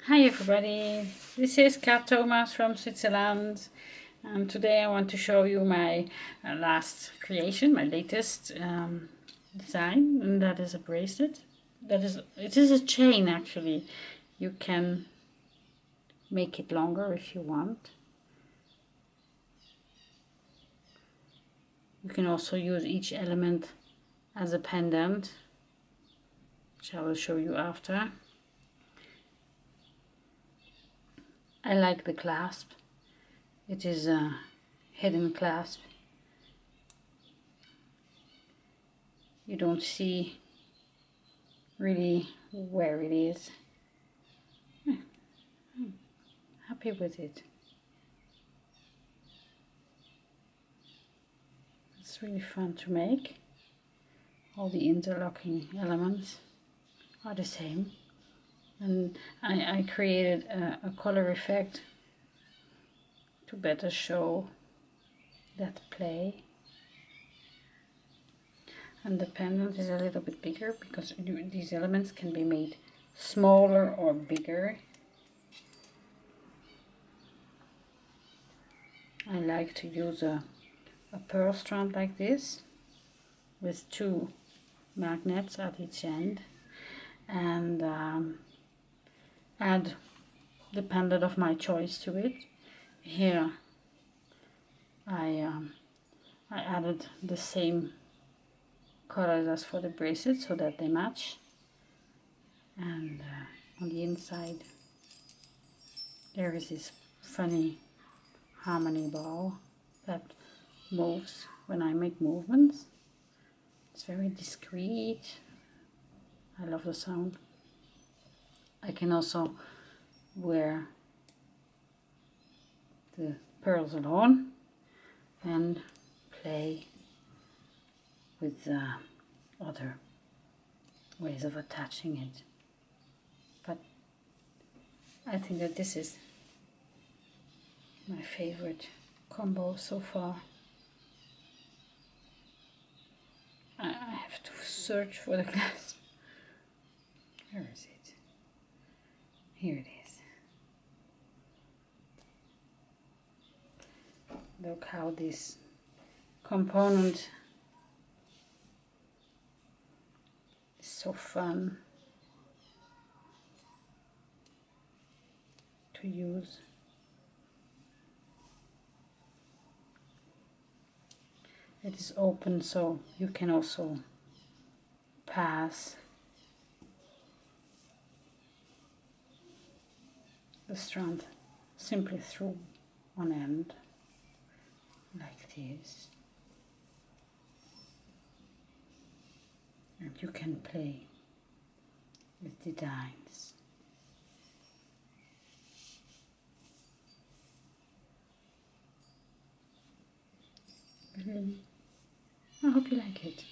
Hi everybody, this is Kat Thomas from Switzerland, and today I want to show you my last creation, my latest design, and that is a bracelet. It is a chain actually. You can make it longer if you want. You can also use each element as a pendant, which I will show you after. I like the clasp. It is a hidden clasp. You don't see really where it is. I'm happy with it. It's really fun to make. All the interlocking elements are the same. And I created a color effect to better show that play. And the pendant is a little bit bigger because these elements can be made smaller or bigger. I like to use a pearl strand like this with two magnets at each end, and add the pendant of my choice to it. Here I added the same colors as for the bracelet so that they match, and on the inside there is this funny harmony ball that moves when I make movements. It's very discreet. I love the sound. I can also wear the pearls alone and play with other ways of attaching it. But I think that this is my favorite combo so far. I have to search for the glass. Where is it? Here it is. Look how this component is so fun to use. It is open, so you can also pass the strand simply through one end, like this. And you can play with the designs. I hope you like it.